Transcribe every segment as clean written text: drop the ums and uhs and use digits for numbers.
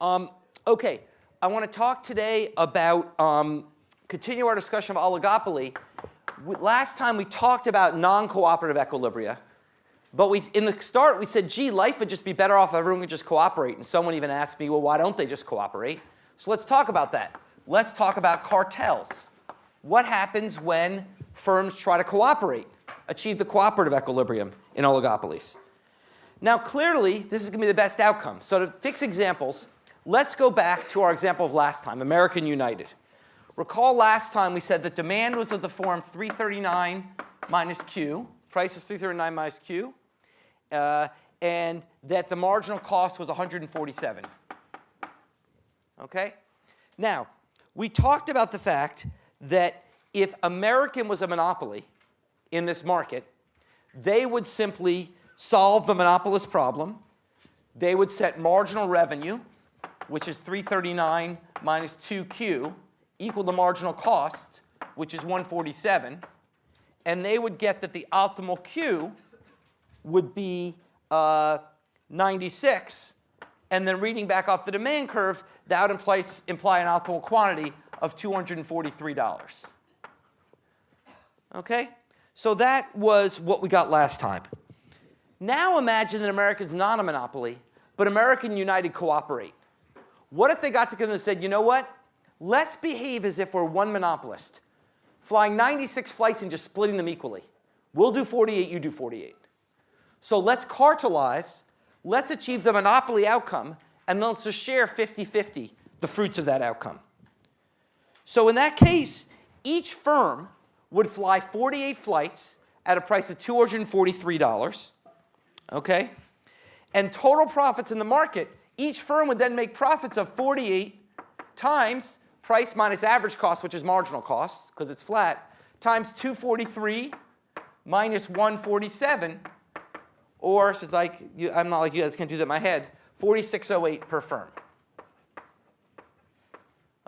Okay, I want to talk today about, continue our discussion of oligopoly. Last time we talked about non-cooperative equilibria, but in the start we said, gee, life would just be better off if everyone could just cooperate. And someone even asked me, well, why don't they just cooperate? So let's talk about that. Let's talk about cartels. What happens when firms try to cooperate, achieve the cooperative equilibrium in oligopolies? Now, clearly, this is going to be the best outcome. So to fix examples, let's go back to our example of last time, American United. Recall last time we said that demand was of the form 339 minus Q. Price was 339 minus Q. And that the marginal cost was 147. Okay? Now, we talked about the fact that if American was a monopoly in this market, they would simply solve the monopolist problem. They would set marginal revenue, which is 339 minus 2Q, equal to marginal cost, which is 147. And they would get that the optimal Q would be 96. And then reading back off the demand curve, that would imply an optimal quantity of $243. Okay? So that was what we got last time. Now imagine that American's not a monopoly, but American United cooperate. What if they got together and said, you know what? Let's behave as if we're one monopolist, flying 96 flights and just splitting them equally. We'll do 48, you do 48. So let's cartelize, let's achieve the monopoly outcome, and let's just share 50-50 the fruits of that outcome. So in that case, each firm would fly 48 flights at a price of $243. Okay? And total profits in the market, each firm would then make profits of 48 times price minus average cost, which is marginal cost, because it's flat, times 243 minus 147, or since I'm not like you guys, can't do that in my head, 4608 per firm.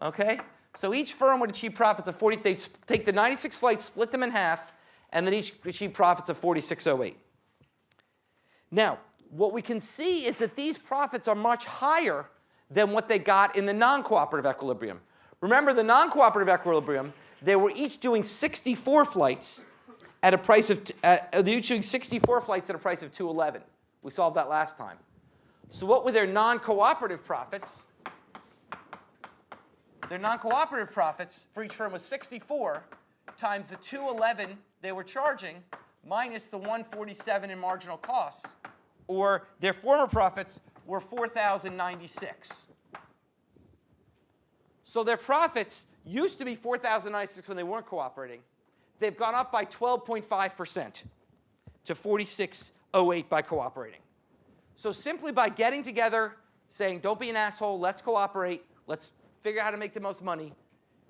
Okay? So each firm would achieve profits of 40. They'd take the 96 flights, split them in half, and then each achieve profits of 4608. Now, what we can see is that these profits are much higher than what they got in the non-cooperative equilibrium. Remember, the non-cooperative equilibrium, they were each doing 64 flights at a price of they each doing 64 flights at a price of 211. We solved that last time. So what were their non-cooperative profits? Their non-cooperative profits for each firm was 64 times the 211 they were charging minus the 147 in marginal costs, or their former profits were 4,096. So their profits used to be 4,096 when they weren't cooperating. They've gone up by 12.5% to 4608 by cooperating. So simply by getting together, saying, don't be an asshole, let's cooperate, let's figure out how to make the most money,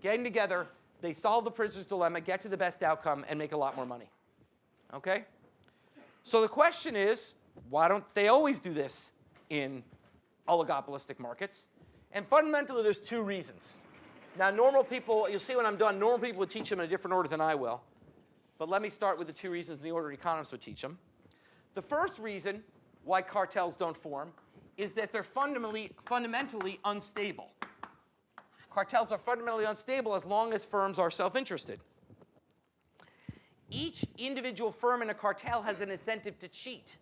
getting together, they solve the prisoner's dilemma, get to the best outcome, and make a lot more money. Okay? So the question is, why don't they always do this in oligopolistic markets? And fundamentally, there's two reasons. Now, normal people, you'll see when I'm done, normal people would teach them in a different order than I will. But let me start with the two reasons in the order economists would teach them. The first reason why cartels don't form is that they're fundamentally unstable. Cartels are fundamentally unstable as long as firms are self-interested. Each individual firm in a cartel has an incentive to cheat.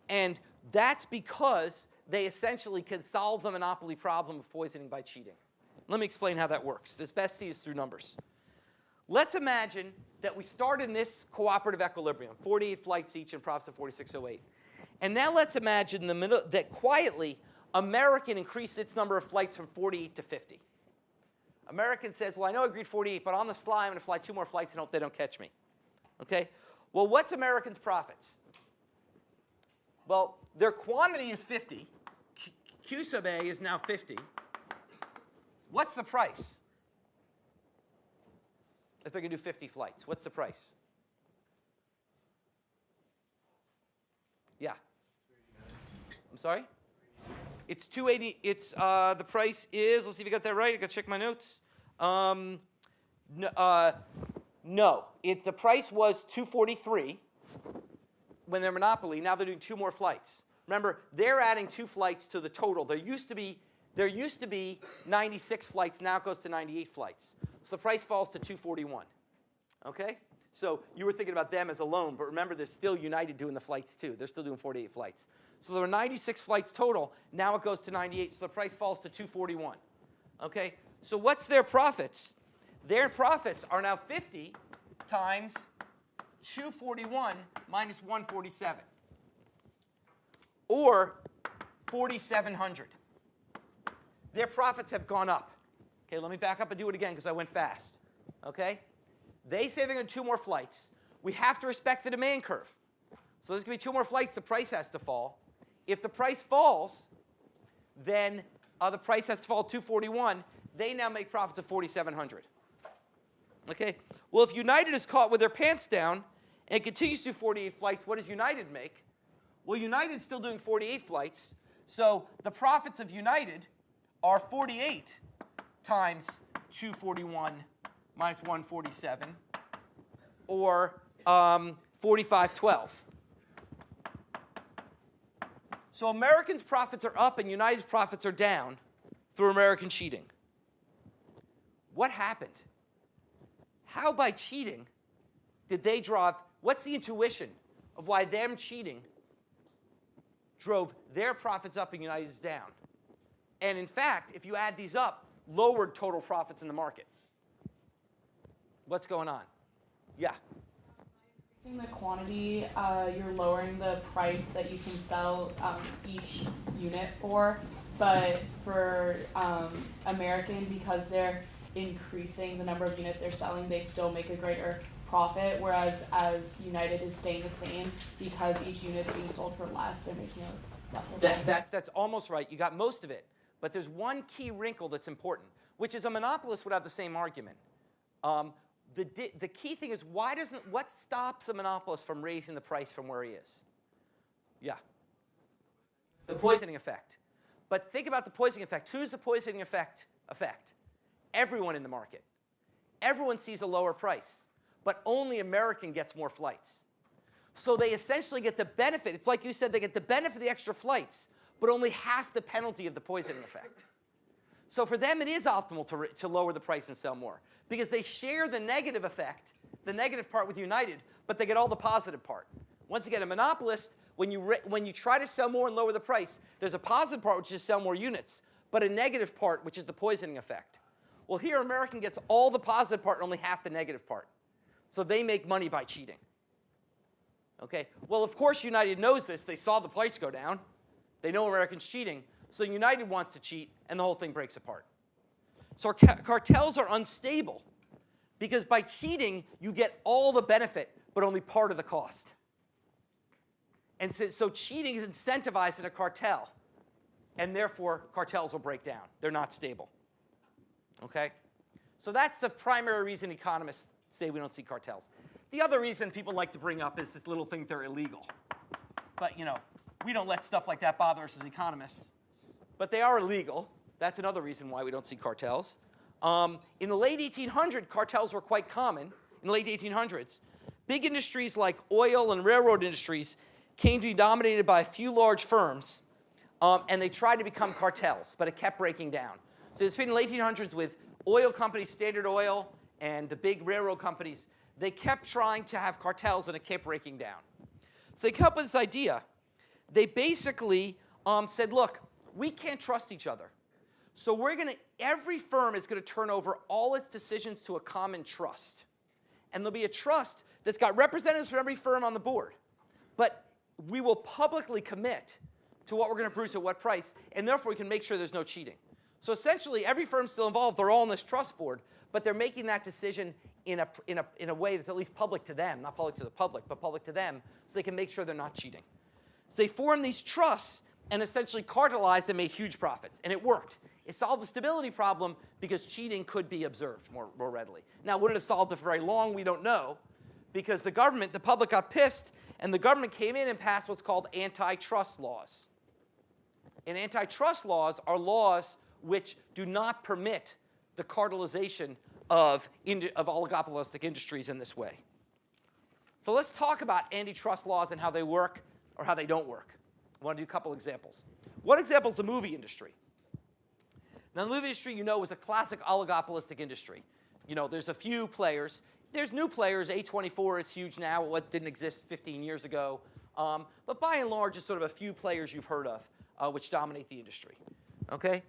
And that's because they essentially can solve the monopoly problem of poisoning by cheating. Let me explain how that works. This best sees through numbers. Let's imagine that we start in this cooperative equilibrium, 48 flights each and profits of 4608. And now let's imagine that quietly American increased its number of flights from 48 to 50. American says, well, I know I agreed 48, but on the sly, I'm going to fly 2 more flights and hope they don't catch me. Okay? Well, what's American's profits? Well, their quantity is 50. Q sub A is now 50. What's the price? If they're going to do 50 flights, what's the price? Yeah. I'm sorry? It's 280. It's the price is. Let's see if you got that right. I got to check my notes. No. The price was 243 when they're monopoly. Now they're doing 2 more flights. Remember, they're adding 2 flights to the total. There used to be 96 flights. Now it goes to 98 flights. So the price falls to 241. Okay? So you were thinking about them as alone, but remember, there's still United doing the flights too. They're still doing 48 flights. So there were 96 flights total. Now it goes to 98. So the price falls to 241. Okay? So what's their profits? Their profits are now 50 times 241 minus 147, or 4,700. Their profits have gone up. Okay, let me back up and do it again because I went fast. Okay? They say they're going to do 2 more flights. We have to respect the demand curve. So there's going to be 2 more flights. The price has to fall. If the price falls, then the price has to fall 241. They now make profits of 4,700. Okay? Well, if United is caught with their pants down and continues to do 48 flights, what does United make? Well, United's still doing 48 flights. So the profits of United are 48 times 241 minus 147, or 4512. So Americans' profits are up and United's profits are down through American cheating. What happened? How by cheating did they drive? What's the intuition of why them cheating drove their profits up and United's down? And in fact, if you add these up, lowered total profits in the market. What's going on? Yeah. Increasing the quantity, you're lowering the price that you can sell each unit for. But for American, because they're increasing the number of units they're selling, they still make a greater profit. Whereas as United is staying the same, because each unit's being sold for less, they're making a less profit. That's almost right. You got most of it. But there's one key wrinkle that's important, which is a monopolist would have the same argument. The key thing is what stops a monopolist from raising the price from where he is? Yeah. The poisoning effect. But think about the poisoning effect. Who's the poisoning effect affect? Everyone in the market. Everyone sees a lower price, but only American gets more flights. So they essentially get the benefit. It's like you said, they get the benefit of the extra flights, but only half the penalty of the poisoning effect. So for them, it is optimal to lower the price and sell more, because they share the negative effect, the negative part with United, but they get all the positive part. Once again, a monopolist, when you try to sell more and lower the price, there's a positive part, which is sell more units, but a negative part, which is the poisoning effect. Well, here, American gets all the positive part and only half the negative part. So they make money by cheating. Okay? Well, of course, United knows this. They saw the price go down. They know American's cheating. So United wants to cheat, and the whole thing breaks apart. So cartels are unstable because by cheating, you get all the benefit, but only part of the cost. And so cheating is incentivized in a cartel, and therefore cartels will break down. They're not stable. Okay? So that's the primary reason economists say we don't see cartels. The other reason people like to bring up is this little thing, they're illegal. But, we don't let stuff like that bother us as economists. But they are illegal. That's another reason why we don't see cartels. In the late 1800s, cartels were quite common. In the late 1800s, big industries like oil and railroad industries came to be dominated by a few large firms, and they tried to become cartels, but it kept breaking down. So it's been in the late 1800s with oil companies, Standard Oil, and the big railroad companies. They kept trying to have cartels, and it kept breaking down. So they came up with this idea. They basically said, look, we can't trust each other. So every firm is going to turn over all its decisions to a common trust. And there'll be a trust that's got representatives from every firm on the board. But we will publicly commit to what we're going to produce at what price, and therefore we can make sure there's no cheating. So essentially, every firm's still involved. They're all on this trust board, but they're making that decision in a way that's at least public to them, not public to the public, but public to them, so they can make sure they're not cheating. So they formed these trusts and essentially cartelized and made huge profits. And it worked. It solved the stability problem because cheating could be observed more readily. Now, would it have solved it for very long? We don't know. Because the public got pissed, and the government came in and passed what's called antitrust laws. And antitrust laws are laws which do not permit the cartelization of oligopolistic industries in this way. So let's talk about antitrust laws and how they work or how they don't work. I want to do a couple examples. One example is the movie industry. Now, the movie industry, you know, is a classic oligopolistic industry. You know, there's a few players. There's new players. A24 is huge now, what didn't exist 15 years ago. But by and large, it's sort of a few players you've heard of which dominate the industry. Okay?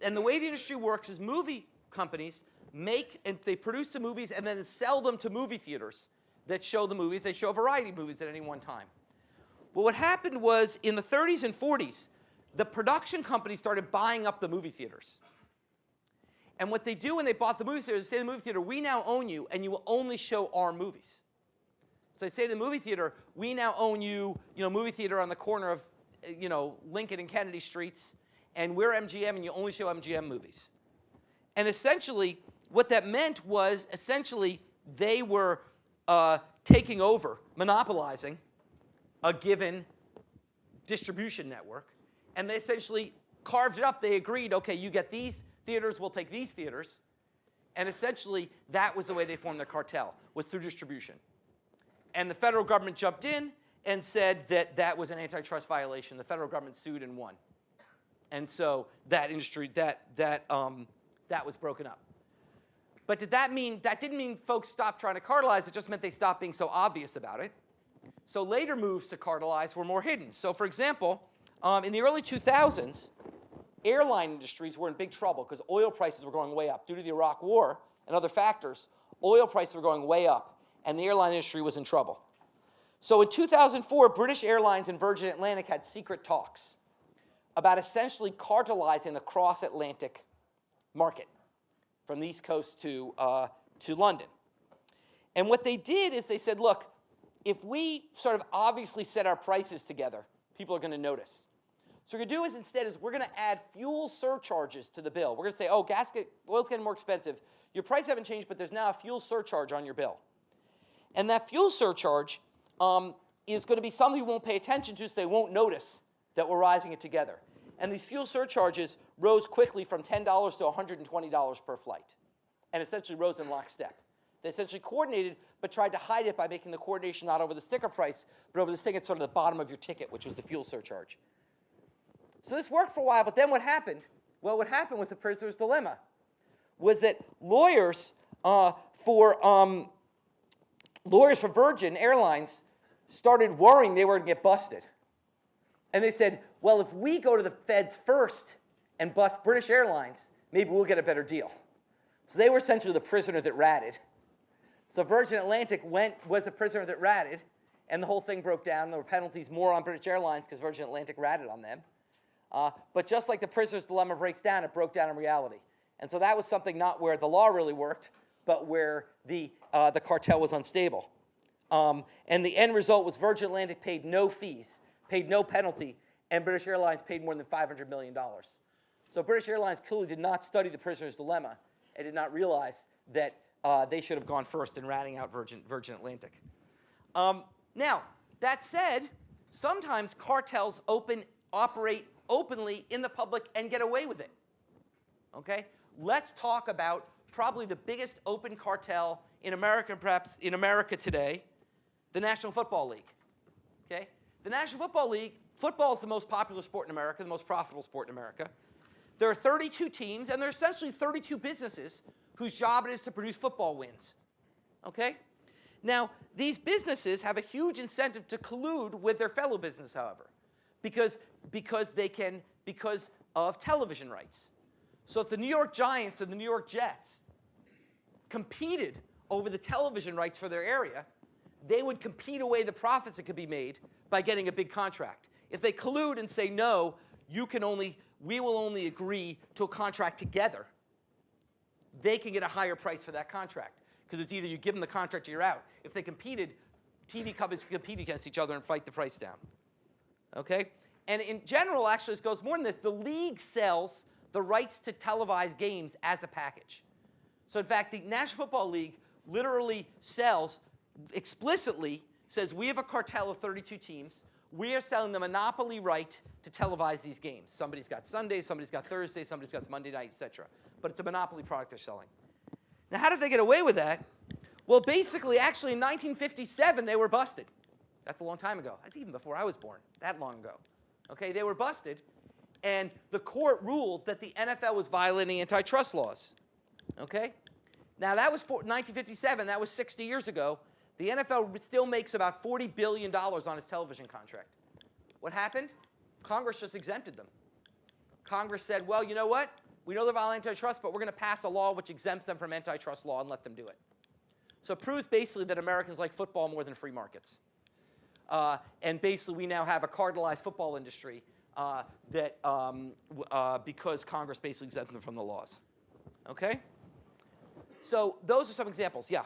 And the way the industry works is movie companies make and they produce the movies and then sell them to movie theaters that show the movies. They show a variety of movies at any one time. Well, what happened was in the 30s and 40s, the production companies started buying up the movie theaters. And what they do when they bought the movie theater, they say to the movie theater, we now own you, and you will only show our movies. So they say to the movie theater, we now own you, movie theater on the corner of, Lincoln and Kennedy Streets, and we're MGM, and you only show MGM movies. And essentially, what that meant was, essentially, they were taking over, monopolizing a given distribution network, and they essentially carved it up. They agreed, okay, you get these theaters, we'll take these theaters, and essentially that was the way they formed their cartel, was through distribution. And the federal government jumped in and said that that was an antitrust violation. The federal government sued and won. And so that industry, that was broken up. But that didn't mean folks stopped trying to cartelize, it just meant they stopped being so obvious about it. So later moves to cartelize were more hidden. So for example, in the early 2000s, airline industries were in big trouble because oil prices were going way up. Due to the Iraq War and other factors, oil prices were going way up, and the airline industry was in trouble. So in 2004, British Airlines and Virgin Atlantic had secret talks about essentially cartelizing the cross-Atlantic market from the East Coast to London. And what they did is they said, look, if we sort of obviously set our prices together, people are going to notice. So what we're going to do instead is we're going to add fuel surcharges to the bill. We're going to say, oh, oil's getting more expensive. Your price haven't changed, but there's now a fuel surcharge on your bill. And that fuel surcharge is going to be something you won't pay attention to, so they won't notice that we're rising it together. And these fuel surcharges rose quickly from $10 to $120 per flight, and essentially rose in lockstep. They essentially coordinated, but tried to hide it by making the coordination not over the sticker price, but over this thing at sort of the bottom of your ticket, which was the fuel surcharge. So this worked for a while, but then what happened? Well, what happened was the prisoner's dilemma, was that lawyers for Virgin Airlines started worrying they were going to get busted. And they said, well, if we go to the feds first and bust British Airlines, maybe we'll get a better deal. So they were essentially the prisoner that ratted. So Virgin Atlantic was the prisoner that ratted, and the whole thing broke down. There were penalties more on British Airlines because Virgin Atlantic ratted on them. But just like the prisoner's dilemma breaks down, it broke down in reality. And so that was something not where the law really worked, but where the cartel was unstable. And the end result was Virgin Atlantic paid no fees, paid no penalty, and British Airlines paid more than $500 million. So British Airlines clearly did not study the prisoner's dilemma and did not realize that they should have gone first in ratting out Virgin Atlantic. Now, that said, sometimes cartels operate openly in the public and get away with it. Okay? Let's talk about probably the biggest open cartel in America, perhaps in America today, the National Football League. Okay? The National Football League, football is the most popular sport in America, the most profitable sport in America. There are 32 teams, and there are essentially 32 businesses whose job it is to produce football wins. Okay? Now, these businesses have a huge incentive to collude with their fellow business, however, because of television rights. So if the New York Giants and the New York Jets competed over the television rights for their area, they would compete away the profits that could be made by getting a big contract. If they collude and say, no, we will only agree to a contract together, they can get a higher price for that contract. Because it's either you give them the contract or you're out. If they competed, TV companies could compete against each other and fight the price down. Okay? And in general, actually, this goes more than this. The league sells the rights to televise games as a package. So in fact, the National Football League literally explicitly says, we have a cartel of 32 teams. We are selling the monopoly right to televise these games. Somebody's got Sunday, somebody's got Thursday, somebody's got Monday night, etc. But it's a monopoly product they're selling. Now, how did they get away with that? Well, basically, actually, in 1957, they were busted. That's a long time ago. I think even before I was born, that long ago. Okay, they were busted, and the court ruled that the NFL was violating antitrust laws. Okay? Now, that was 1957. That was 60 years ago. The NFL still makes about $40 billion on its television contract. What happened? Congress just exempted them. Congress said, well, you know what? We know they're violating antitrust, but we're going to pass a law which exempts them from antitrust law and let them do it. So it proves basically that Americans like football more than free markets. And basically, we now have a cartelized football industry because Congress basically exempted them from the laws. Okay? So those are some examples. Yeah?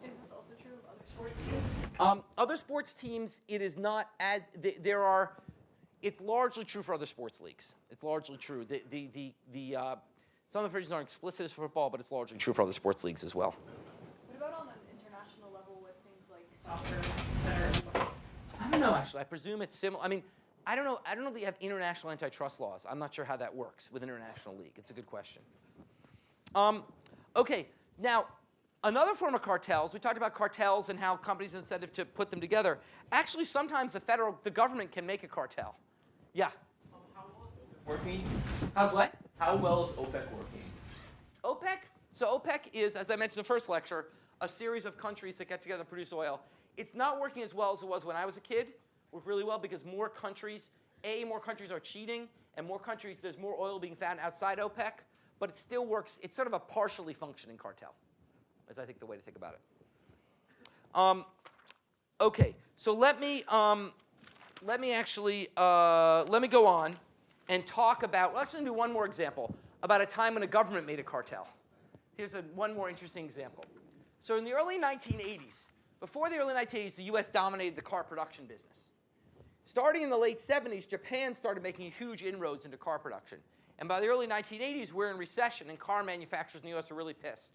Is this also true of other sports teams? Other sports teams, it is not as it's largely true for other sports leagues. It's largely true. Some of the provisions aren't explicit as for football, but it's largely true for other sports leagues as well. What about on an international level with things like soccer? I don't know, actually. I presume it's similar. I mean, I don't know that you have international antitrust laws. I'm not sure how that works with an international league. It's a good question. Okay, now, another form of cartels, we talked about cartels and how companies incentive to put them together. Actually, sometimes the government can make a cartel. Yeah? How well is OPEC working? How's what? How well is OPEC working? OPEC? So OPEC is, as I mentioned in the first lecture, a series of countries that get together and produce oil. It's not working as well as it was when I was a kid. Worked really well because more countries are cheating, and there's more oil being found outside OPEC, but it still works. It's sort of a partially functioning cartel, is I think the way to think about it. Okay, so let me go on and talk about, let's just do one more example about a time when a government made a cartel. Here's one more interesting example. So in the early 1980s, before the early 1980s, the US dominated the car production business. Starting in the late 70s, Japan started making huge inroads into car production. And by the early 1980s, we're in recession, and car manufacturers in the US are really pissed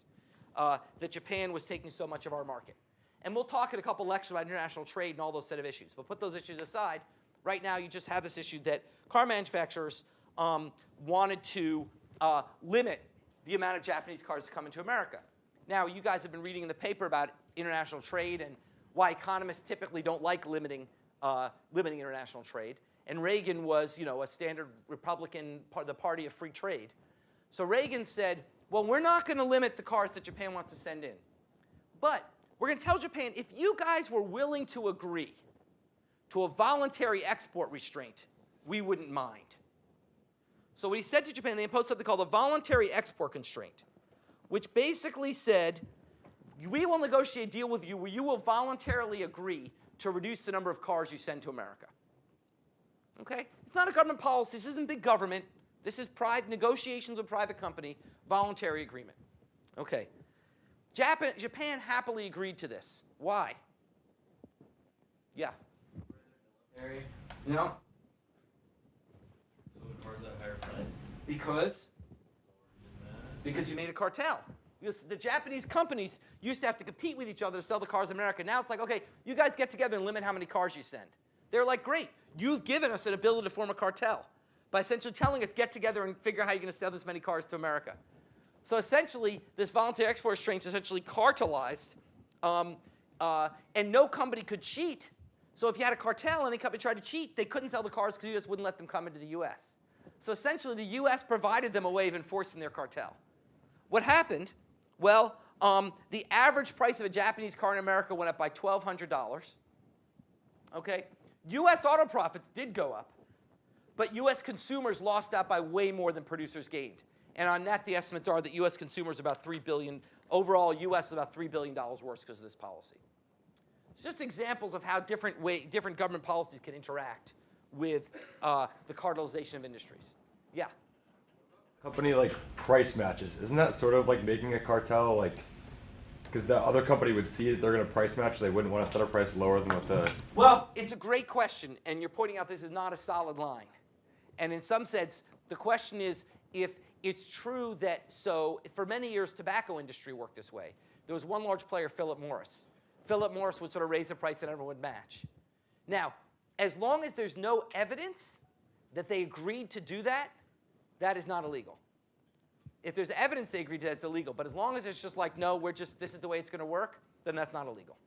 that Japan was taking so much of our market. And we'll talk in a couple lectures about international trade and all those set of issues. But put those issues aside. Right now, you just have this issue that car manufacturers wanted to limit the amount of Japanese cars that come into America. Now, you guys have been reading in the paper about international trade and why economists typically don't like limiting international trade. And Reagan was, a standard Republican, the party of free trade. So Reagan said, well, we're not going to limit the cars that Japan wants to send in. But we're going to tell Japan, if you guys were willing to agree to a voluntary export restraint, we wouldn't mind. So what he said to Japan, they imposed something called a voluntary export constraint, which basically said, we will negotiate a deal with you where you will voluntarily agree to reduce the number of cars you send to America. Okay? It's not a government policy. This isn't big government. This is negotiations with a private company, voluntary agreement. Okay. Japan happily agreed to this. Why? Yeah. Military. No. So the cars at higher price. Because you made a cartel. Because the Japanese companies used to have to compete with each other to sell the cars in America. Now it's like, okay, you guys get together and limit how many cars you send. They're like, great, you've given us an ability to form a cartel by essentially telling us, get together and figure out how you're going to sell this many cars to America. So essentially, this voluntary export restraint is essentially cartelized, and no company could cheat. So if you had a cartel and any company tried to cheat, they couldn't sell the cars because the U.S. wouldn't let them come into the U.S. So essentially, the U.S. provided them a way of enforcing their cartel. What happened? Well, the average price of a Japanese car in America went up by $1,200. Okay? U.S. auto profits did go up, but U.S. consumers lost out by way more than producers gained. And on that, the estimates are that U.S. consumers about $3 billion. Overall, U.S. is about $3 billion worse because of this policy. It's just examples of how different government policies can interact with the cartelization of industries. Yeah? Company like price matches. Isn't that sort of like making a cartel? Like, because the other company would see that they're going to price match, they wouldn't want to set a price lower than what the... Well, it's a great question, and you're pointing out this is not a solid line. And in some sense, the question is if it's true that, so for many years, tobacco industry worked this way. There was one large player, Philip Morris. Philip Morris would sort of raise the price and everyone would match. Now, as long as there's no evidence that they agreed to do that, that is not illegal. If there's evidence they agreed to that, it's illegal. But as long as it's just like, no, this is the way it's going to work, then that's not illegal.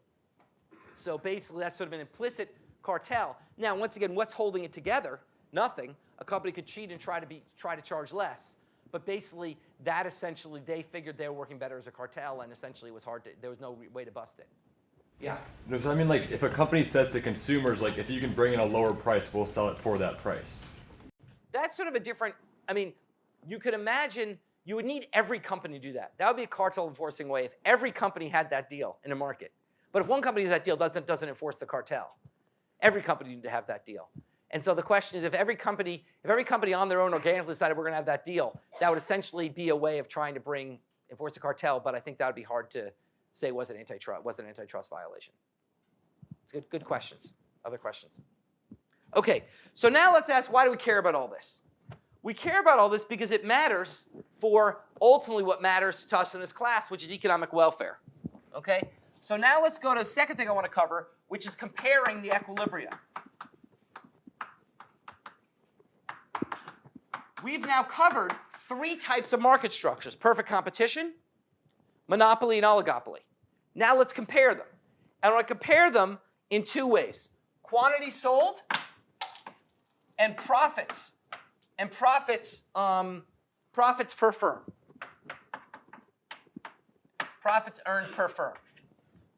So basically, that's sort of an implicit cartel. Now, once again, what's holding it together? nothing. A company could cheat and try to charge less. But basically, that essentially, they figured they were working better as a cartel, and essentially it was hard to, there was no way to bust it. Yeah. No, so I mean, like, if a company says to consumers, like, if you can bring in a lower price, we'll sell it for that price. That's sort of a different, I mean, you could imagine you would need every company to do that. That would be a cartel enforcing way if every company had that deal in a market. But if one company has that deal, doesn't enforce the cartel. Every company needs to have that deal. And so the question is, if every company on their own organically decided we're going to have that deal, that would essentially be a way of trying to enforce a cartel. But I think that would be hard to say was an antitrust violation. It's good questions. Other questions? Okay, so now let's ask, why do we care about all this? We care about all this because it matters for ultimately what matters to us in this class, which is economic welfare. Okay, so now let's go to the second thing I want to cover, which is comparing the equilibria. We've now covered 3 types of market structures: perfect competition, monopoly, and oligopoly. Now let's compare them. And I want to compare them in 2 ways: quantity sold and profits. And profits per firm. Profits earned per firm.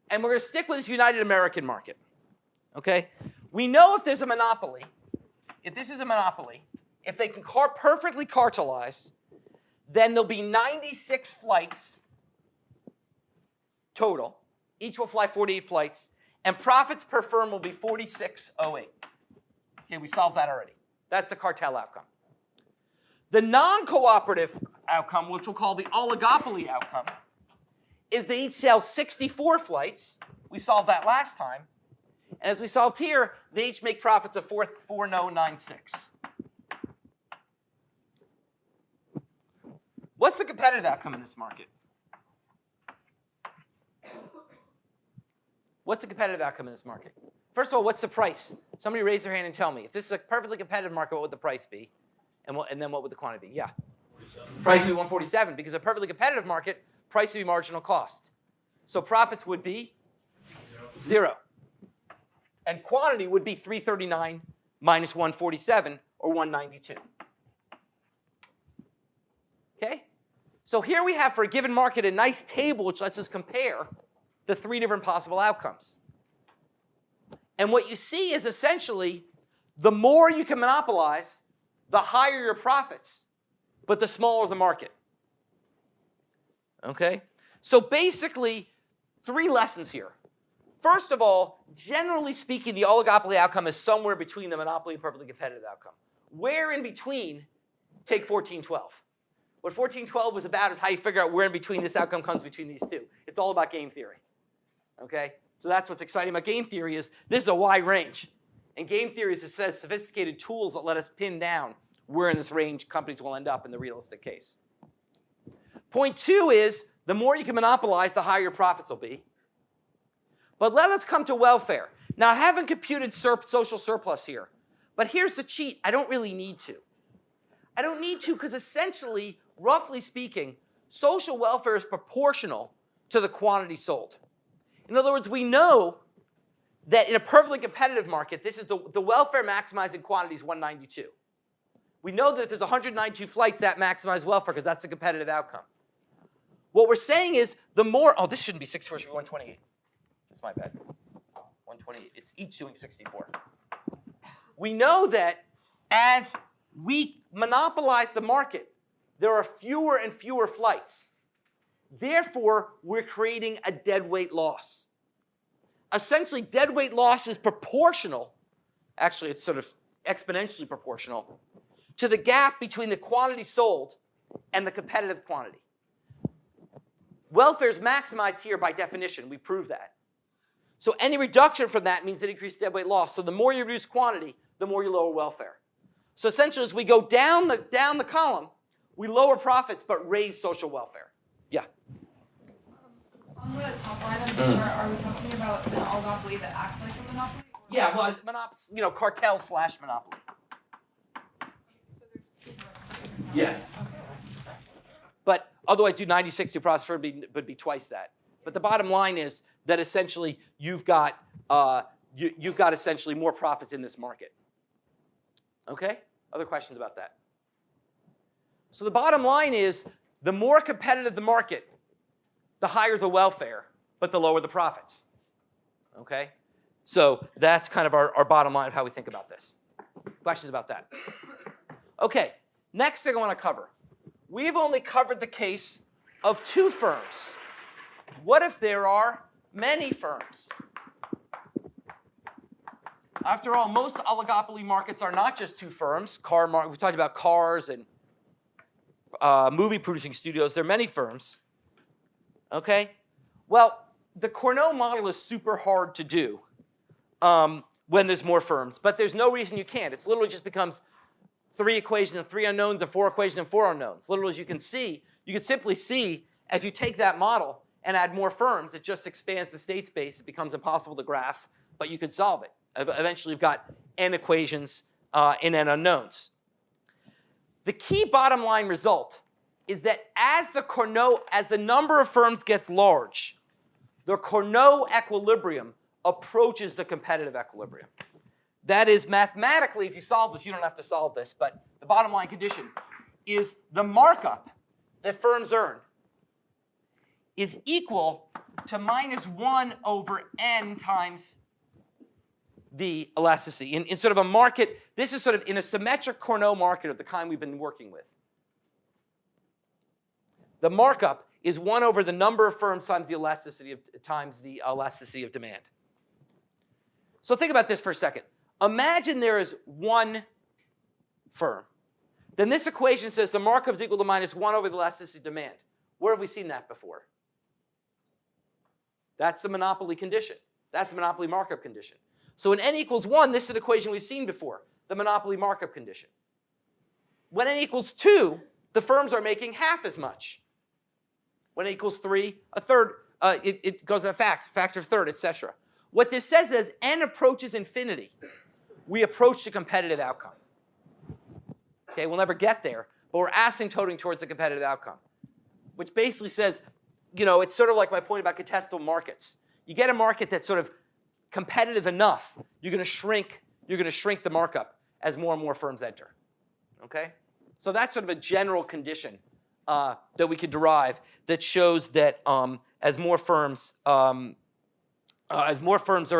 And we're going to stick with this United American market. Okay? We know if there's a monopoly, if this is a monopoly, if they can perfectly cartelize, then there'll be 96 flights total. Each will fly 48 flights. And profits per firm will be 46.08. Okay, we solved that already. That's the cartel outcome. The non-cooperative outcome, which we'll call the oligopoly outcome, is they each sell 64 flights. We solved that last time. And as we solved here, they each make profits of 4.096. What's the competitive outcome in this market? What's the competitive outcome in this market? First of all, what's the price? Somebody raise their hand and tell me. If this is a perfectly competitive market, what would the price be? And then what would the quantity be? Yeah. 47. Price would be 147, because a perfectly competitive market, price would be marginal cost. So profits would be 0. And quantity would be 339 minus 147, or 192. Okay? So here we have, for a given market, a nice table which lets us compare the 3 different possible outcomes. And what you see is essentially, the more you can monopolize, the higher your profits, but the smaller the market. Okay? So basically, 3 lessons here. First of all, generally speaking, the oligopoly outcome is somewhere between the monopoly and perfectly competitive outcome. Where in between? Take 1412. What 1412 was about is how you figure out where in between this outcome comes between these 2. It's all about game theory. Okay? So that's what's exciting about game theory, is this is a wide range. And game theory is, it says, sophisticated tools that let us pin down where in this range companies will end up in the realistic case. Point 2 is, the more you can monopolize, the higher your profits will be. But let us come to welfare. Now, I haven't computed social surplus here. But here's the cheat. I don't really need to. I don't need to because essentially, roughly speaking, social welfare is proportional to the quantity sold. In other words, we know that in a perfectly competitive market, this is the welfare maximizing quantity is 192. We know that if there's 192 flights, that maximizes welfare because that's the competitive outcome. What we're saying is the more, oh, this shouldn't be 64, it should be 128. That's my bad. 128. It's each doing 64. We know that as we monopolize the market, there are fewer and fewer flights. Therefore, we're creating a deadweight loss. Essentially, deadweight loss is proportional. Actually, it's sort of exponentially proportional to the gap between the quantity sold and the competitive quantity. Welfare is maximized here by definition. We prove that. So any reduction from that means an increased deadweight loss. So the more you reduce quantity, the more you lower welfare. So essentially, as we go down the column, we lower profits but raise social welfare. Yeah? On the top line of this chart, are we talking about an oligopoly that acts like a monopoly? Yeah, well, cartel / monopoly. Yes. But otherwise, do 96 to profits would be twice that. But the bottom line is that essentially you've got essentially more profits in this market. Okay? Other questions about that? So the bottom line is, the more competitive the market, the higher the welfare, but the lower the profits. Okay? So that's kind of our bottom line of how we think about this. Questions about that? Okay, next thing I want to cover. We've only covered the case of two firms. What if there are many firms? After all, most oligopoly markets are not just two firms. We've talked about cars and movie-producing studios. There are many firms. Okay? Well, the Cournot model is super hard to do when there's more firms, but there's no reason you can't. It literally just becomes 3 equations and 3 unknowns, or 4 equations and 4 unknowns. Literally, as you can see, you can simply see, if you take that model and add more firms, it just expands the state space. It becomes impossible to graph, but you could solve it. Eventually, you've got n equations and n unknowns. The key bottom line result is that as the number of firms gets large, the Cournot equilibrium approaches the competitive equilibrium. That is, mathematically, if you solve this, you don't have to solve this, but the bottom line condition is the markup that firms earn is equal to -1 over n times the elasticity. In sort of a market, this is sort of in a symmetric Cournot market of the kind we've been working with. The markup is 1 over the number of firms times the elasticity of demand. So think about this for a second. Imagine there is one firm. Then this equation says the markup is equal to -1 over the elasticity of demand. Where have we seen that before? That's the monopoly condition. That's the monopoly markup condition. So when n equals 1, this is an equation we've seen before, the monopoly markup condition. When n equals 2, the firms are making half as much. When n equals 3, a third, it goes a factor of third, etc. What this says is n approaches infinity, we approach the competitive outcome. Okay, we'll never get there, but we're asymptoting towards a competitive outcome, which basically says, you know, it's sort of like my point about contestable markets. You get a market that's sort of competitive enough, you're going to shrink the markup as more and more firms enter. Okay, so that's sort of a general condition that we could derive that shows that as more firms are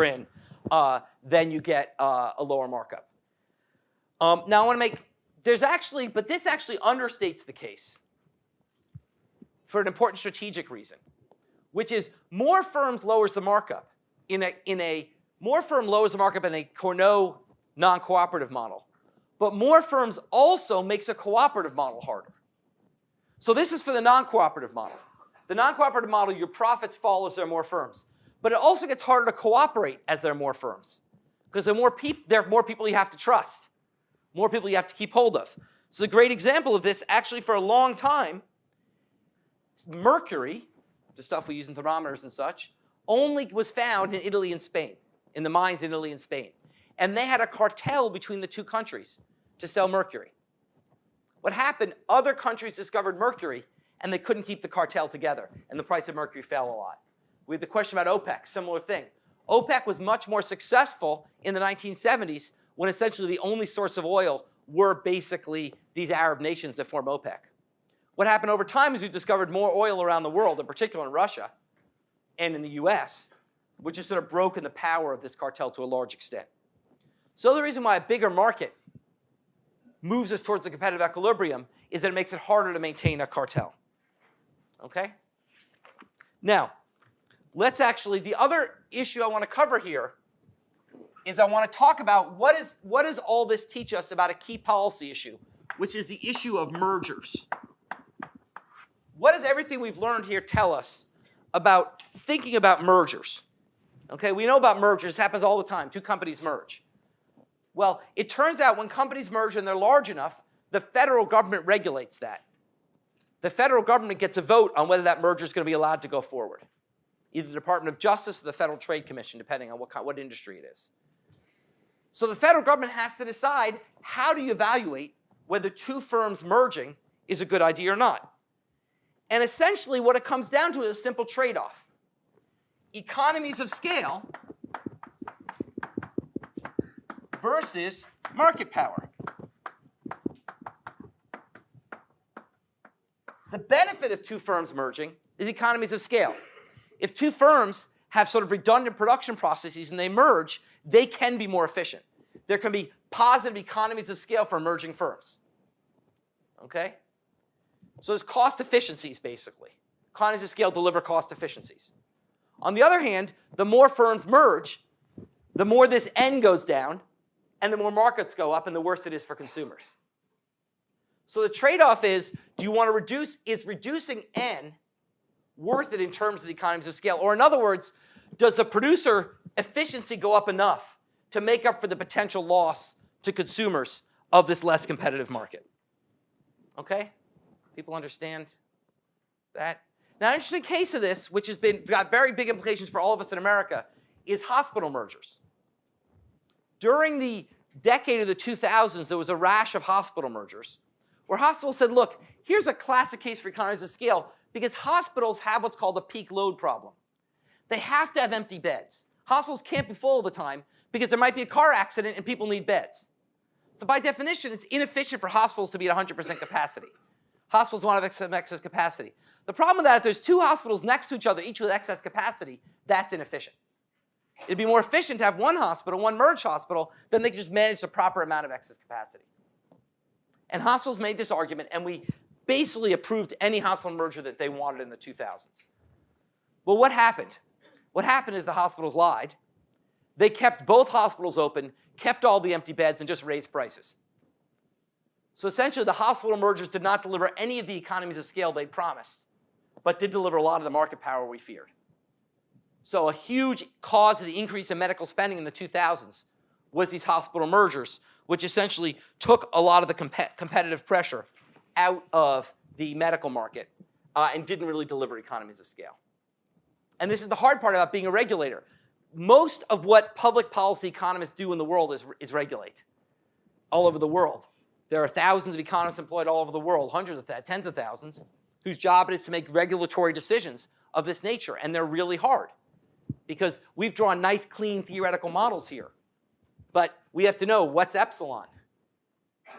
in, then you get a lower markup. Now I want to make this actually understates the case for an important strategic reason, which is more firms lowers the markup more firm lowers the markup in a Cournot non-cooperative model, but more firms also makes a cooperative model harder. So this is for the non-cooperative model. The non-cooperative model, your profits fall as there are more firms, but it also gets harder to cooperate as there are more firms, because there are more people you have to trust, more people you have to keep hold of. So a great example of this, actually for a long time, mercury, the stuff we use in thermometers and such, only was found in Italy and Spain, in the mines in Italy and Spain. And they had a cartel between the two countries to sell mercury. What happened, other countries discovered mercury, and they couldn't keep the cartel together, and the price of mercury fell a lot. We had the question about OPEC, similar thing. OPEC was much more successful in the 1970s when essentially the only source of oil were basically these Arab nations that form OPEC. What happened over time is we've discovered more oil around the world, in particular in Russia and in the US, which has sort of broken the power of this cartel to a large extent. So the reason why a bigger market moves us towards the competitive equilibrium is that it makes it harder to maintain a cartel. Okay? Now, the other issue I want to cover here is I want to talk about what does all this teach us about a key policy issue, which is the issue of mergers. What does everything we've learned here tell us about thinking about mergers? Okay, we know about mergers. It happens all the time. Two companies merge. Well, it turns out when companies merge and they're large enough, the federal government regulates that. The federal government gets a vote on whether that merger is going to be allowed to go forward. Either the Department of Justice or the Federal Trade Commission, depending on what industry it is. So the federal government has to decide, how do you evaluate whether two firms merging is a good idea or not? And essentially what it comes down to is a simple trade-off. Economies of scale versus market power. The benefit of two firms merging is economies of scale. If two firms have sort of redundant production processes and they merge, they can be more efficient. There can be positive economies of scale for merging firms. Okay? So there's cost efficiencies, basically. Economies of scale deliver cost efficiencies. On the other hand, the more firms merge, the more this N goes down, and the more markets go up, and the worse it is for consumers. So the trade-off is, do you want to reduce, is reducing N worth it in terms of the economies of scale? Or in other words, does the producer efficiency go up enough to make up for the potential loss to consumers of this less competitive market? Okay? People understand that? Now, an interesting case of this, which has got very big implications for all of us in America, is hospital mergers. During the decade of the 2000s, there was a rash of hospital mergers where hospitals said, look, here's a classic case for economies of scale because hospitals have what's called a peak load problem. They have to have empty beds. Hospitals can't be full all the time because there might be a car accident and people need beds. So by definition, it's inefficient for hospitals to be at 100% capacity. Hospitals want to have some excess capacity. The problem with that is if there's two hospitals next to each other, each with excess capacity, that's inefficient. It'd be more efficient to have one hospital, one merged hospital, than they just manage the proper amount of excess capacity. And hospitals made this argument, and we basically approved any hospital merger that they wanted in the 2000s. Well, what happened? What happened is the hospitals lied. They kept both hospitals open, kept all the empty beds, and just raised prices. So essentially, the hospital mergers did not deliver any of the economies of scale they promised, but did deliver a lot of the market power we feared. So a huge cause of the increase in medical spending in the 2000s was these hospital mergers, which essentially took a lot of the competitive pressure out of the medical market and didn't really deliver economies of scale. And this is the hard part about being a regulator. Most of what public policy economists do in the world is regulate all over the world. There are thousands of economists employed all over the world, hundreds of that, tens of thousands, whose job it is to make regulatory decisions of this nature. And they're really hard because we've drawn nice, clean theoretical models here. But we have to know what's epsilon.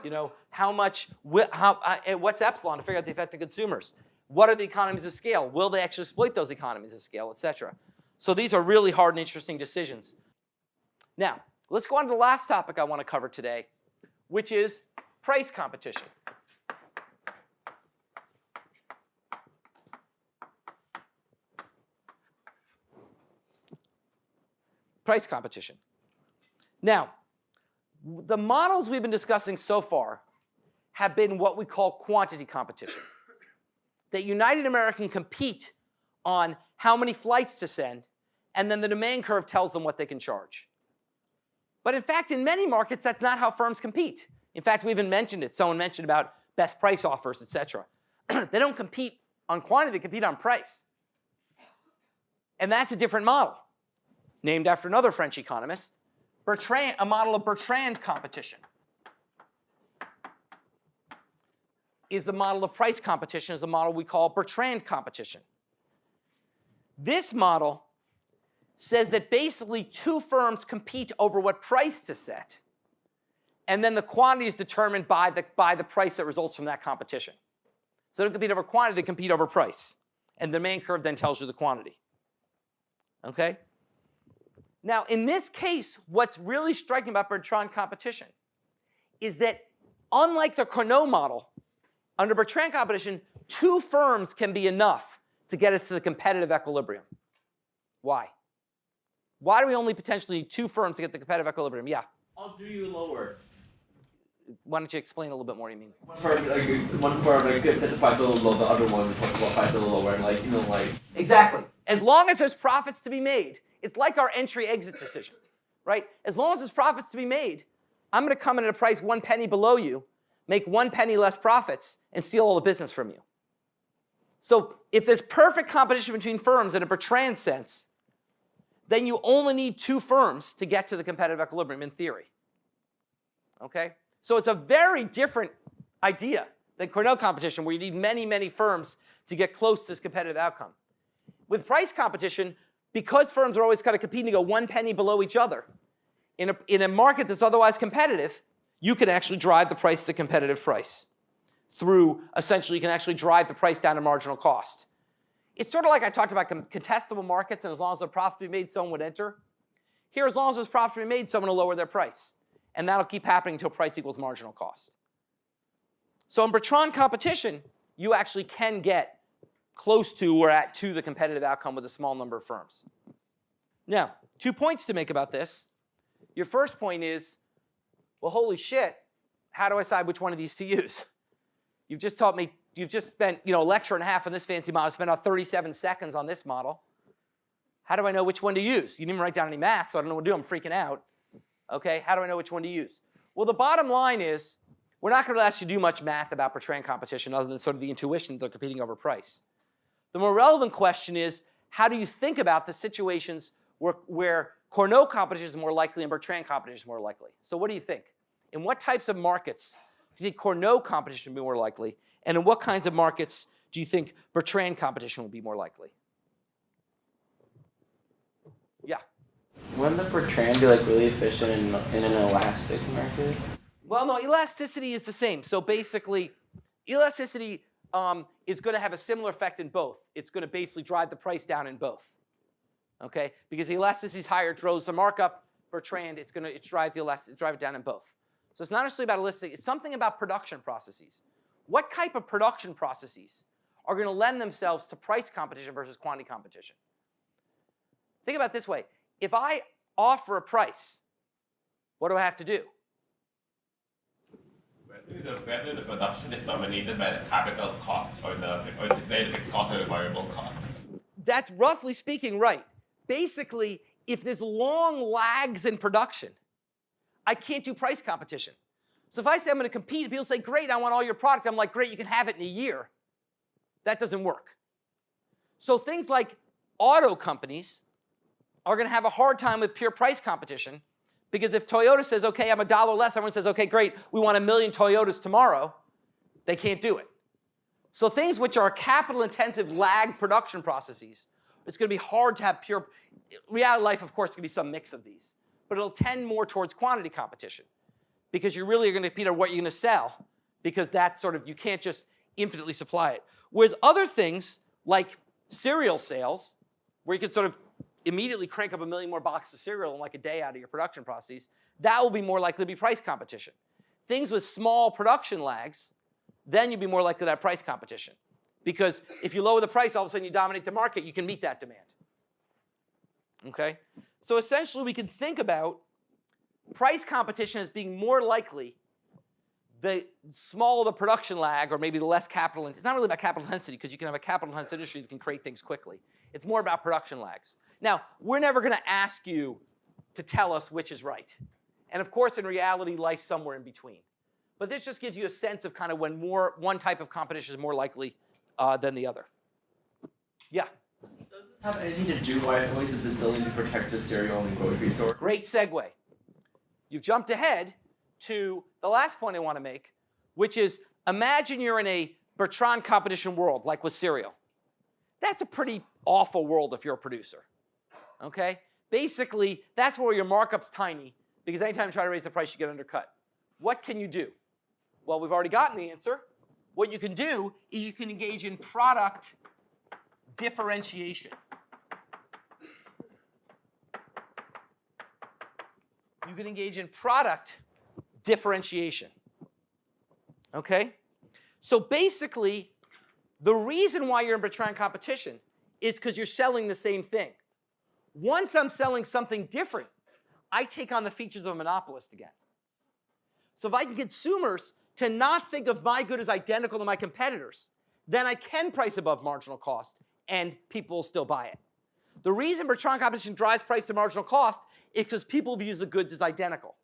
You know, what's epsilon to figure out the effect of consumers? What are the economies of scale? Will they actually exploit those economies of scale, et cetera? So these are really hard and interesting decisions. Now, let's go on to the last topic I want to cover today, which is price competition. Price competition. Now, the models we've been discussing so far have been what we call quantity competition. That United American compete on how many flights to send, and then the demand curve tells them what they can charge. But in fact, in many markets, that's not how firms compete. In fact, we even mentioned it. Someone mentioned about best price offers, et cetera. They don't compete on quantity, they compete on price. And that's a different model, named after another French economist, Bertrand, a model of Bertrand competition. Is the model of price competition, is a model we call Bertrand competition. This model says that basically two firms compete over what price to set, and then the quantity is determined by the price that results from that competition. So they don't compete over quantity, they compete over price. And the demand curve then tells you the quantity. Okay? Now, in this case, what's really striking about Bertrand competition is that unlike the Carnot model, under Bertrand competition, two firms can be enough to get us to the competitive equilibrium. Why? Why do we only potentially need two firms to get the competitive equilibrium? Yeah? How do you lower? Why don't you explain a little bit more what you mean? One firm gets price a little low, the other one is price a little lower, and like, you know, like. Exactly. As long as there's profits to be made, it's like our entry-exit decision, right? As long as there's profits to be made, I'm going to come in at a price 1 penny below you, make 1 penny less profits, and steal all the business from you. So if there's perfect competition between firms in a Bertrand sense, then you only need two firms to get to the competitive equilibrium in theory. Okay? So it's a very different idea than Carnot competition, where you need many, many firms to get close to this competitive outcome. With price competition, because firms are always kind of competing to go 1 penny below each other, in a market that's otherwise competitive, you can actually drive the price to competitive price. through, essentially, you can actually drive the price down to marginal cost. It's sort of like I talked about contestable markets, and as long as there's profit to be made, someone would enter. Here, as long as there's profit to be made, someone will lower their price. And that'll keep happening until price equals marginal cost. So in Bertrand competition, you actually can get close to or at to the competitive outcome with a small number of firms. Now, 2 points to make about this. Your first point is, well, holy shit, how do I decide which one of these to use? You've just taught me, you've just spent a lecture and a half on this fancy model, spent about 37 seconds on this model. How do I know which one to use? You didn't even write down any math, so I don't know what to do. I'm freaking out. Okay, how do I know which one to use? Well, the bottom line is, we're not going to ask you to do much math about Bertrand competition other than sort of the intuition that they're competing over price. The more relevant question is, how do you think about the situations where Cournot competition is more likely and Bertrand competition is more likely? So what do you think? In what types of markets do you think Cournot competition will be more likely? And in what kinds of markets do you think Bertrand competition will be more likely? Yeah. Wouldn't the Bertrand be like really efficient in an elastic market? Well, no, elasticity is the same. So basically, elasticity is going to have a similar effect in both. It's going to basically drive the price down in both. Okay? Because the elasticity is higher, it draws the markup. Bertrand, it's drive it down in both. So it's not necessarily about elasticity. It's something about production processes. What type of production processes are going to lend themselves to price competition versus quantity competition? Think about it this way. If I offer a price, what do I have to do? Whether the production is dominated by the capital costs or the fixed cost or the variable costs. That's roughly speaking right. Basically, if there's long lags in production, I can't do price competition. So if I say I'm going to compete, and people say, great, I want all your product, I'm like, great, you can have it in a year. That doesn't work. So things like auto companies are going to have a hard time with pure price competition, because if Toyota says, okay, I'm $1 less, everyone says, okay, great, we want 1 million Toyotas tomorrow, they can't do it. So things which are capital-intensive lag production processes, it's going to be hard to have pure, reality life, of course, is going to be some mix of these, but it'll tend more towards quantity competition, because you really are going to compete on what you're going to sell, because that's sort of, you can't just infinitely supply it. Whereas other things, like cereal sales, where you can sort of immediately crank up 1 million more boxes of cereal in like a day out of your production processes, that will be more likely to be price competition. Things with small production lags, then you'd be more likely to have price competition. Because if you lower the price, all of a sudden you dominate the market, you can meet that demand. Okay? So essentially we can think about price competition as being more likely the smaller the production lag, or maybe the less capital, it's not really about capital intensity, because you can have a capital intensive industry that can create things quickly. It's more about production lags. Now, we're never going to ask you to tell us which is right. And of course, in reality, life's somewhere in between. But this just gives you a sense of kind of when one type of competition is more likely than the other. Yeah? Does this have anything to do why it's always a facility to protect the cereal in the grocery store? Great segue. You've jumped ahead to the last point I want to make, which is imagine you're in a Bertrand competition world, like with cereal. That's a pretty awful world if you're a producer. Okay? Basically, that's where your markup's tiny, because anytime you try to raise the price, you get undercut. What can you do? Well, we've already gotten the answer. What you can do is you can engage in product differentiation. You can engage in product differentiation. Okay? So basically, the reason why you're in Bertrand competition is because you're selling the same thing. Once I'm selling something different, I take on the features of a monopolist again. So if I can get consumers to not think of my good as identical to my competitors, then I can price above marginal cost, and people will still buy it. The reason Bertrand competition drives price to marginal cost is because people view the goods as identical.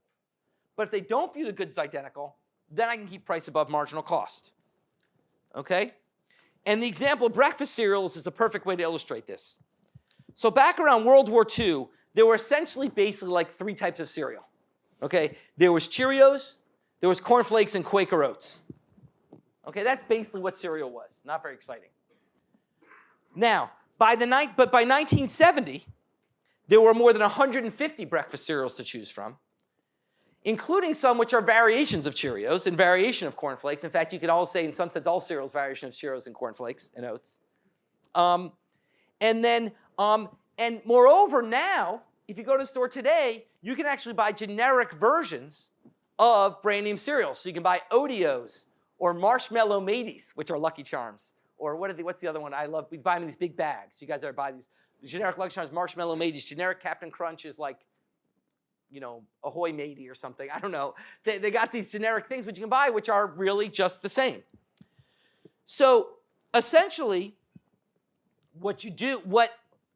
But if they don't view the goods as identical, then I can keep price above marginal cost. Okay? And the example of breakfast cereals is the perfect way to illustrate this. So back around World War II, there were essentially basically like 3 types of cereal. Okay? There was Cheerios, there was Corn Flakes, and Quaker Oats. Okay, that's basically what cereal was. Not very exciting. Now, by 1970, there were more than 150 breakfast cereals to choose from. including some which are variations of Cheerios and variation of cornflakes. In fact, you could all say, in some sense, all cereals variation of Cheerios and cornflakes and oats. And moreover, now, if you go to the store today, you can actually buy generic versions of brand name cereals. So you can buy Oreos or Marshmallow Mateys, which are Lucky Charms. Or what's the other one I love? We buy them in these big bags. You guys ever buy these? Generic Lucky Charms, Marshmallow Mateys. Generic Captain Crunch is like, you know, Ahoy Matey or something. I don't know. They got these generic things which you can buy, which are really just the same. So essentially, what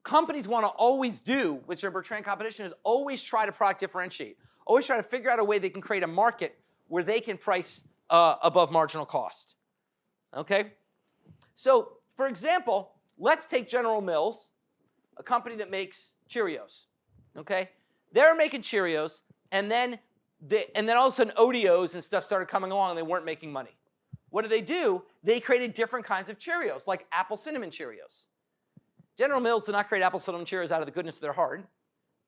companies want to always do, which are Bertrand competition, is always try to product differentiate. Always try to figure out a way they can create a market where they can price above marginal cost. Okay? So, for example, let's take General Mills, a company that makes Cheerios. Okay? They're making Cheerios, and then all of a sudden Oreos and stuff started coming along, and they weren't making money. What did they do? They created different kinds of Cheerios, like apple cinnamon Cheerios. General Mills did not create apple cinnamon Cheerios out of the goodness of their heart.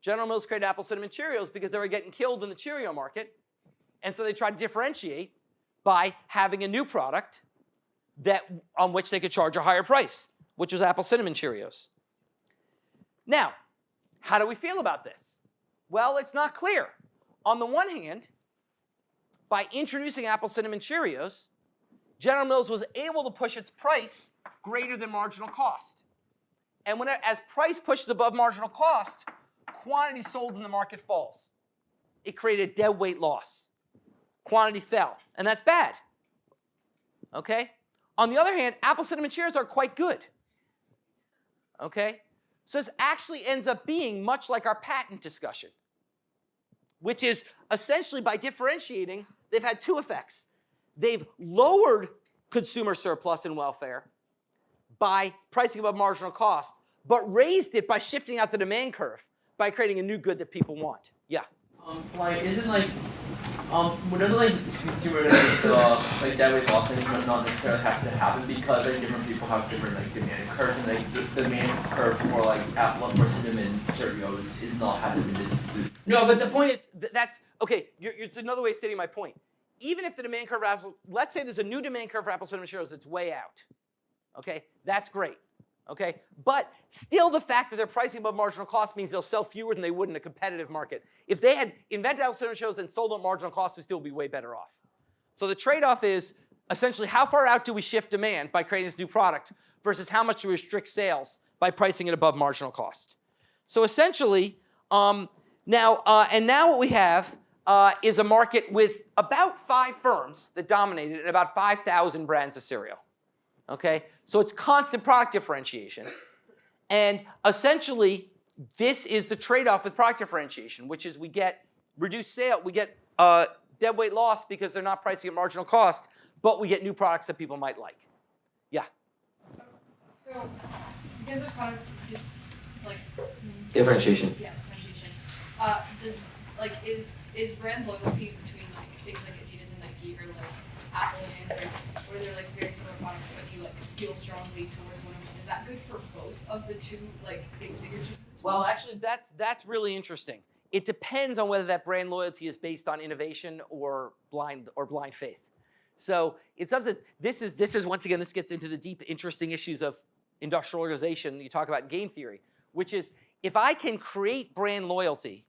General Mills created apple cinnamon Cheerios because they were getting killed in the Cheerio market, and so they tried to differentiate by having a new product on which they could charge a higher price, which was apple cinnamon Cheerios. Now, how do we feel about this? Well, it's not clear. On the one hand, by introducing apple cinnamon Cheerios, General Mills was able to push its price greater than marginal cost. And as price pushes above marginal cost, quantity sold in the market falls. It created dead weight loss. Quantity fell, and that's bad. Okay? On the other hand, apple cinnamon Cheerios are quite good. Okay? So this actually ends up being much like our patent discussion, which is essentially by differentiating, they've had two effects. They've lowered consumer surplus and welfare by pricing above marginal cost, but raised it by shifting out the demand curve, by creating a new good that people want. Yeah? Doesn't consumer dead weight loss things not necessarily have to happen because different people have different demand curves, and the demand curve for apple or cinnamon Cheerios is not having this. No, but the point is that's okay. It's another way of stating my point. Even if the demand curve, let's say there's a new demand curve for apple cinnamon Cheerios that's way out. Okay, that's great. Okay, but still the fact that they're pricing above marginal cost means they'll sell fewer than they would in a competitive market. If they had invented apple cinnamon Cheerios and sold at marginal cost, we'd still be way better off. So the trade-off is essentially how far out do we shift demand by creating this new product versus how much do we restrict sales by pricing it above marginal cost. So essentially, now what we have is a market with about 5 firms that dominate it and about 5,000 brands of cereal. Okay, so it's constant product differentiation. And essentially, this is the trade-off with product differentiation, which is we get reduced sale, we get dead weight loss because they're not pricing at marginal cost, but we get new products that people might like. Yeah? So, because of product Differentiation. Yeah, differentiation. Is brand loyalty between things like Adidas and Nike or Apple and Android, where they're very similar products, but you feel strongly towards one of them? Is that good for both of the two things that you're choosing? Well, actually, that's really interesting. It depends on whether that brand loyalty is based on innovation or blind faith. So in some sense, this is once again, this gets into the deep, interesting issues of industrial organization you talk about in game theory, which is if I can create brand loyalty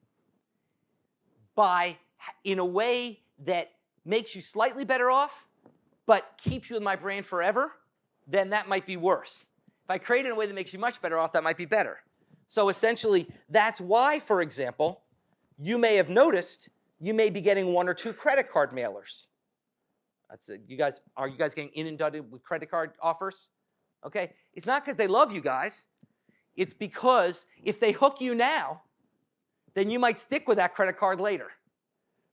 in a way that makes you slightly better off, but keeps you in my brand forever, then that might be worse. If I create it in a way that makes you much better off, that might be better. So essentially, that's why, for example, you may have noticed you may be getting 1 or 2 credit card mailers. That's it. Are you guys getting inundated with credit card offers? Okay, it's not because they love you guys. It's because if they hook you now, then you might stick with that credit card later.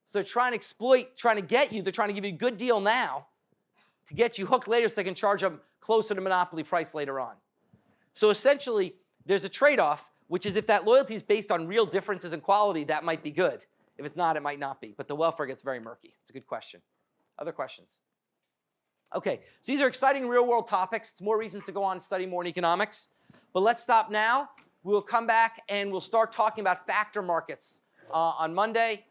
So they're trying to exploit, trying to get you, they're trying to give you a good deal now to get you hooked later so they can charge them closer to monopoly price later on. So essentially, there's a trade-off, which is if that loyalty is based on real differences in quality, that might be good. If it's not, it might not be. But the welfare gets very murky. It's a good question. Other questions? Okay, so these are exciting real-world topics. It's more reasons to go on and study more in economics. But let's stop now. We'll come back and we'll start talking about factor markets on Monday.